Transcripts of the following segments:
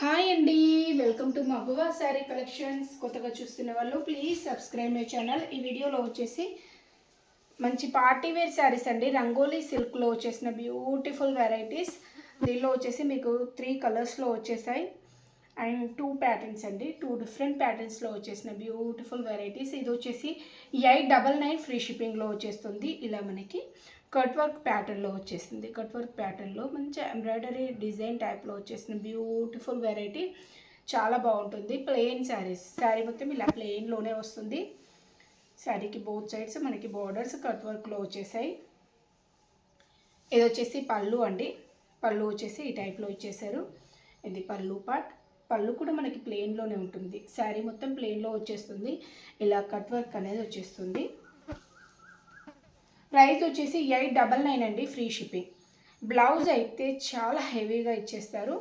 Hi అండి, welcome to మగువా sari collections. కొత్తగా చూస్తున్న వాళ్ళు ప్లీజ్ సబ్స్క్రైబ్ మై ఛానల్. ఈ వీడియోలో వచ్చేసి మంచి పార్టీ వేర్ శారీస్ అండి, రంగోలీ సిల్క్లో వచ్చేసిన బ్యూటిఫుల్ వెరైటీస్. దీనిలో వచ్చేసి మీకు 3 కలర్స్లో వచ్చేసాయి అండ్ 2 ప్యాటర్న్స్ అండి, 2 డిఫరెంట్ ప్యాటర్న్స్లో వచ్చేసిన బ్యూటిఫుల్ వెరైటీస్. ఇది వచ్చేసి 899 ఫ్రీ షిప్పింగ్లో వచ్చేస్తుంది. ఇలా మనకి కట్ వర్క్ ప్యాటర్న్లో వచ్చేసింది. కట్ వర్క్ ప్యాటర్న్లో మంచి ఎంబ్రాయిడరీ డిజైన్ టైప్లో వచ్చేసిన బ్యూటిఫుల్ వెరైటీ, చాలా బాగుంటుంది. ప్లెయిన్ శారీస్, శారీ మొత్తం ఇలా ప్లెయిన్లోనే వస్తుంది. శారీకి బోత్ సైడ్స్ మనకి బోర్డర్స్ కట్ వర్క్లో వచ్చేసాయి. ఇది వచ్చేసి పళ్ళు అండి, పళ్ళు వచ్చేసి ఈ టైప్లో ఇచ్చేసారు. ఇది పళ్ళు పార్ట్. పళ్ళు కూడా మనకి ప్లెయిన్లోనే ఉంటుంది. శారీ మొత్తం ప్లెయిన్లో వచ్చేస్తుంది. ఇలా కట్ వర్క్ అనేది వచ్చేస్తుంది. ప్రైస్ వచ్చేసి 899 అండి, ఫ్రీ షిప్పింగ్. బ్లౌజ్ అయితే చాలా హెవీగా ఇచ్చేస్తారు.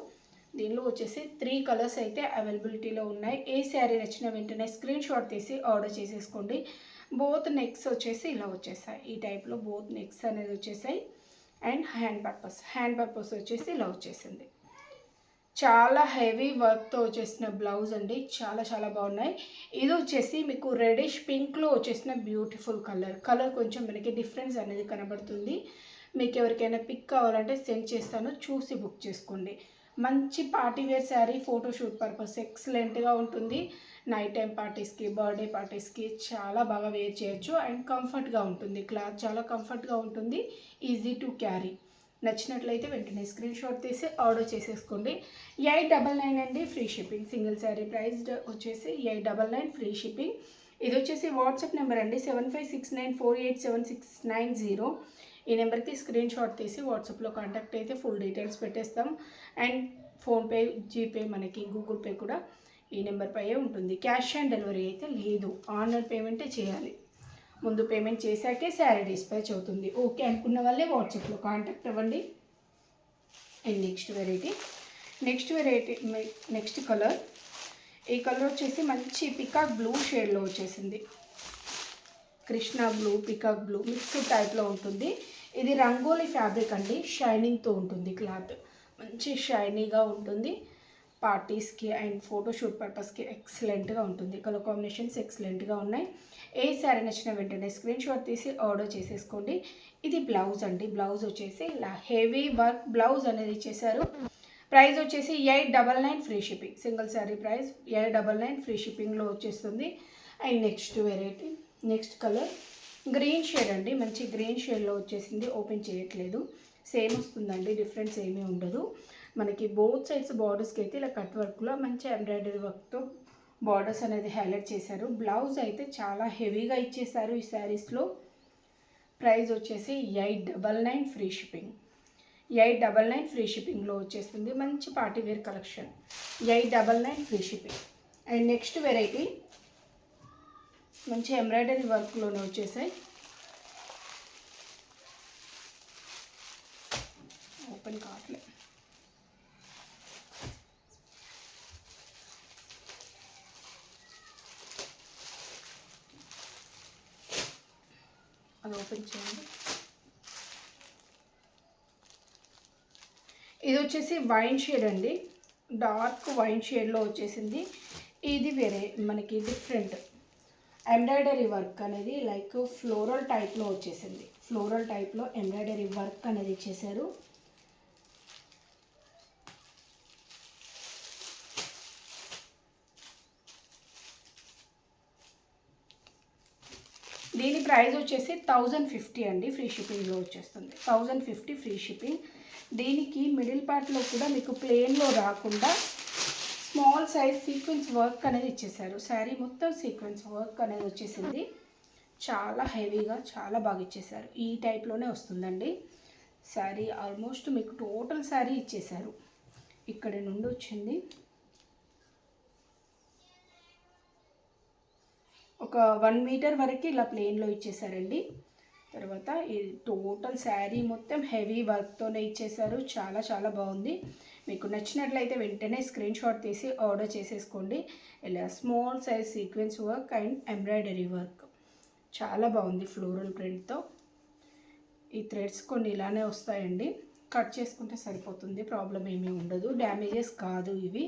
దీనిలో వచ్చేసి 3 కలర్స్ అయితే అవైలబిలిటీలో ఉన్నాయి. ఏ శారీ నచ్చిన వెంటనే స్క్రీన్ షాట్ తీసి ఆర్డర్ చేసేసుకోండి. బోత్ నెక్స్ వచ్చేసి ఇలా వచ్చేసాయి. ఈ టైప్లో బోత్ నెక్స్ అనేది వచ్చేసాయి. అండ్ హ్యాండ్ పర్పస్ వచ్చేసి ఇలా వచ్చేసింది. చాలా హెవీ వర్క్తో వచ్చేసిన బ్లౌజ్ అండి, చాలా చాలా బాగున్నాయి. ఇది వచ్చేసి మీకు రెడిష్ పింక్లో వచ్చేసిన బ్యూటిఫుల్ కలర్ కొంచెం మనకి డిఫరెన్స్ అనేది కనబడుతుంది. మీకు ఎవరికైనా పిక్ కావాలంటే సెండ్ చేస్తాను, చూసి బుక్ చేసుకోండి. మంచి party wear sari, photoshoot purpose ఎక్సలెంట్గా ఉంటుంది. నైట్ టైం పార్టీస్కి, బర్త్డే పార్టీస్కి చాలా బాగా వేర్ చేయొచ్చు. అండ్ కంఫర్ట్గా ఉంటుంది. క్లాత్ చాలా కంఫర్ట్గా ఉంటుంది, ఈజీ టు క్యారీ. నచ్చినట్లయితే వెంటనే స్క్రీన్ షాట్ తీసి ఆర్డర్ చేసేసుకోండి. 899 అండి, free shipping. Single sari price వచ్చేసి 899 ఫ్రీ షిప్పింగ్. ఇది వచ్చేసి వాట్సాప్ నెంబర్ అండి, 7569487690. ఈ నెంబర్కి స్క్రీన్ షాట్ తీసి వాట్సాప్లో కాంటాక్ట్ అయితే ఫుల్ డీటెయిల్స్ పెట్టేస్తాం. అండ్ ఫోన్పే, జీపే, మనకి గూగుల్ పే కూడా ఈ నెంబర్ పై ఉంటుంది. క్యాష్ ఆన్ డెలివరీ అయితే లేదు, ఆన్లైన్ పేమెంటే చేయాలి. ముందు పేమెంట్ చేశాకే శారీ డిస్పాచ్ అవుతుంది. ఓకే అనుకున్న వాళ్ళే వాట్సాప్లో కాంటాక్ట్ అవ్వండి. And next colour. ఈ కలర్ వచ్చేసి మంచి పికాక్ బ్లూ షేడ్లో వచ్చేసింది. Krishna blue, peacock blue mixed టైప్లో ఉంటుంది. ఇది రంగోలీ ఫ్యాబ్రిక్ అండి, షైనింగ్తో ఉంటుంది. క్లాత్ మంచి షైనీగా ఉంటుంది. పార్టీస్కి అండ్ ఫోటోషూట్ పర్పస్కి ఎక్సలెంట్గా ఉంటుంది. కలర్ కాంబినేషన్స్ ఎక్సలెంట్గా ఉన్నాయి. ఏ శారీ నచ్చిన వెంటనే స్క్రీన్ షాట్ తీసి ఆర్డర్ చేసేసుకోండి. ఇది బ్లౌజ్ అండి, బ్లౌజ్ వచ్చేసి ఇలా హెవీ వర్క్ బ్లౌజ్ అనేది ఇచ్చేసారు. ప్రైస్ వచ్చేసి 899 free shipping. Single sari price 899 free షిప్పింగ్లో వచ్చేస్తుంది. And next colour green shade అండి, మంచి గ్రీన్ షేడ్లో వచ్చేసింది. ఓపెన్ చేయట్లేదు, సేమ్ వస్తుందండి, డిఫరెన్స్ ఏమీ ఉండదు. మనకి బోత్ సైడ్స్ బార్డర్స్కి అయితే ఇలా కట్ వర్క్లో మంచి ఎంబ్రాయిడరీ వర్క్తో బార్డర్స్ అనేది హైలైట్ చేశారు. బ్లౌజ్ అయితే చాలా హెవీగా ఇచ్చేసారు ఈ శారీస్లో. ప్రైస్ వచ్చేసి 899 ఫ్రీ షిప్పింగ్. 899 ఫ్రీ షిప్పింగ్లో వచ్చేస్తుంది. మంచి party wear collection, 899 free shipping. And next variety మంచి ఎంబ్రాయిడరీ వర్క్లోనే వచ్చేసాయి. ఓపెన్ కావట్లేదు. అది ఓపెన్ చేయండి. ఇది వచ్చేసి వైన్ షేడ్ అండి, డార్క్ వైన్ షేడ్లో వచ్చేసింది. ఇది వేరే మనకి డిఫరెంట్ ఎంబ్రాయిడరీ వర్క్ అనేది లైక్ ఫ్లోరల్ టైప్లో వచ్చేసింది. ఫ్లోరల్ టైప్లో ఎంబ్రాయిడరీ వర్క్ అనేది ఇచ్చేసారు. దీని ప్రైస్ వచ్చేసి 1050 అండి, ఫ్రీ షిప్పింగ్లో వచ్చేస్తుంది. 1050 ఫ్రీ షిప్పింగ్. దీనికి మిడిల్ పార్ట్లో కూడా మీకు ప్లెయిన్లో రాకుండా స్మాల్ సైజ్ సీక్వెన్స్ వర్క్ అనేది ఇచ్చేసారు. శారీ మొత్తం సీక్వెన్స్ వర్క్ అనేది వచ్చేసింది. చాలా హెవీగా చాలా బాగా ఇచ్చేసారు. ఈ టైప్లోనే వస్తుందండి శారీ. ఆల్మోస్ట్ మీకు టోటల్ శారీ ఇచ్చేసారు. ఇక్కడ నుండి వచ్చింది ఒక 1 మీటర్ వరకు ఇలా ప్లెయిన్లో ఇచ్చేసారండి. తర్వాత ఈ టోటల్ శారీ మొత్తం హెవీ వర్క్తోనే ఇచ్చేసారు. చాలా చాలా బాగుంది. మీకు నచ్చినట్లయితే వెంటనే స్క్రీన్ షాట్ తీసి ఆర్డర్ చేసేసుకోండి. ఇలా small size sequence work and embroidery work చాలా బాగుంది. ఫ్లోరల్ ప్రింట్తో ఈ థ్రెడ్స్ కొన్ని ఇలానే వస్తాయండి, కట్ చేసుకుంటే సరిపోతుంది, ప్రాబ్లం ఏమీ ఉండదు, డ్యామేజెస్ కాదు ఇవి.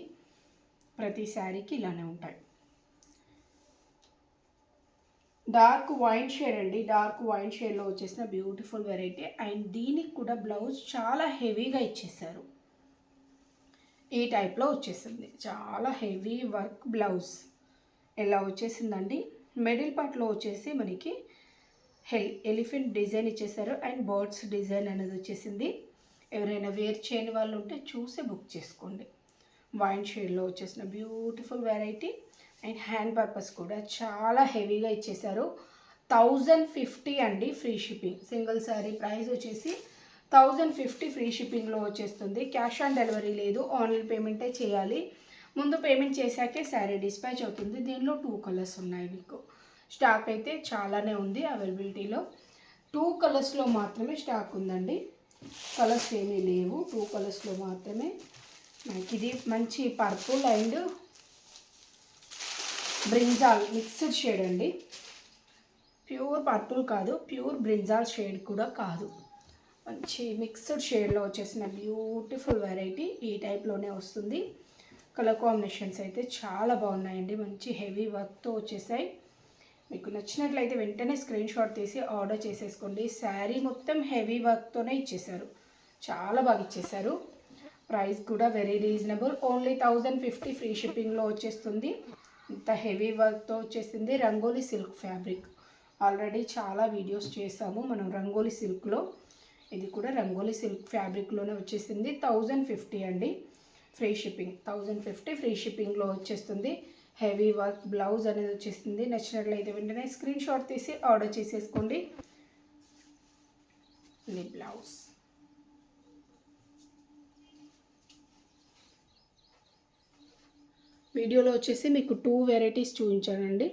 ప్రతి శారీకి ఇలానే ఉంటాయి. డార్క్ వైన్ షేడ్ అండి, డార్క్ వైన్ షేడ్లో వచ్చేసిన బ్యూటిఫుల్ వెరైటీ. అండ్ దీనికి కూడా బ్లౌజ్ చాలా హెవీగా ఇచ్చేసారు. ఈ టైప్లో వచ్చేసింది, చాలా హెవీ వర్క్ బ్లౌజ్ ఎలా వచ్చేసిందండి. మిడిల్ పార్ట్లో వచ్చేసి మనకి ఎలిఫెంట్ డిజైన్ ఇచ్చేసారు అండ్ బర్డ్స్ డిజైన్ అనేది వచ్చేసింది. ఎవరైనా వేర్ చేయని వాళ్ళు ఉంటే చూసి బుక్ చేసుకోండి. వైన్ షేడ్లో వచ్చేసిన beautiful variety. And hand purpose కూడా చాలా హెవీగా ఇచ్చేసారు. 1050 అండి free shipping. Single sari price వచ్చేసి 1050 ఫ్రీ షిప్పింగ్లో వచ్చేస్తుంది. క్యాష్ ఆన్ డెలివరీ లేదు, ఆన్లైన్ పేమెంటే చేయాలి. ముందు పేమెంట్ చేశాకే శారీ డిస్పాచ్ అవుతుంది. దీనిలో 2 కలర్స్ ఉన్నాయి. మీకు స్టాక్ అయితే చాలానే ఉంది అవైలబిలిటీలో. 2 కలర్స్లో మాత్రమే స్టాక్ ఉందండి, కలర్స్ ఏమీ లేవు. 2 కలర్స్లో మాత్రమే. మనకి ఇది మంచి purple and brinjal mixed shade అండి. ప్యూర్ పర్పుల్ కాదు, ప్యూర్ బ్రింజాల్ షేడ్ కూడా కాదు, మంచి మిక్స్డ్ షేడ్లో వచ్చేసిన బ్యూటిఫుల్ వెరైటీ. ఈ టైప్లోనే వస్తుంది. కలర్ కాంబినేషన్స్ అయితే చాలా బాగున్నాయండి, మంచి హెవీ వర్క్తో వచ్చేసాయి. మీకు నచ్చినట్లయితే వెంటనే స్క్రీన్ షాట్ తీసి ఆర్డర్ చేసేసుకోండి. శారీ మొత్తం హెవీ వర్క్తోనే ఇచ్చేసారు, చాలా బాగా ఇచ్చేసారు. ప్రైస్ కూడా వెరీ రీజనబుల్, ఓన్లీ 1050 ఫ్రీ షిప్పింగ్లో వచ్చేస్తుంది. ఇంత హెవీ వర్క్తో వచ్చేసింది. రంగోలీ సిల్క్ ఫ్యాబ్రిక్ ఆల్రెడీ చాలా వీడియోస్ చేసాము మనం రంగోలీ సిల్క్లో. ఇది కూడా రంగోలీ సిల్క్ ఫ్యాబ్రిక్లోనే వచ్చేసింది. 1050 అండి ఫ్రీ షిప్పింగ్. 1050 ఫ్రీ షిప్పింగ్లో వచ్చేస్తుంది. హెవీ వర్క్ బ్లౌజ్ అనేది వచ్చేస్తుంది. నచ్చినట్లయితే వెంటనే స్క్రీన్ షాట్ తీసి ఆర్డర్ చేసేసుకోండి. ఇది బ్లౌజ్. వీడియోలో వచ్చేసి మీకు 2 వెరైటీస్ చూపించానండి.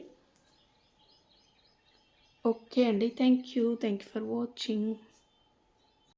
ఓకే అండి, థ్యాంక్ యూ ఫర్ వాచింగ్.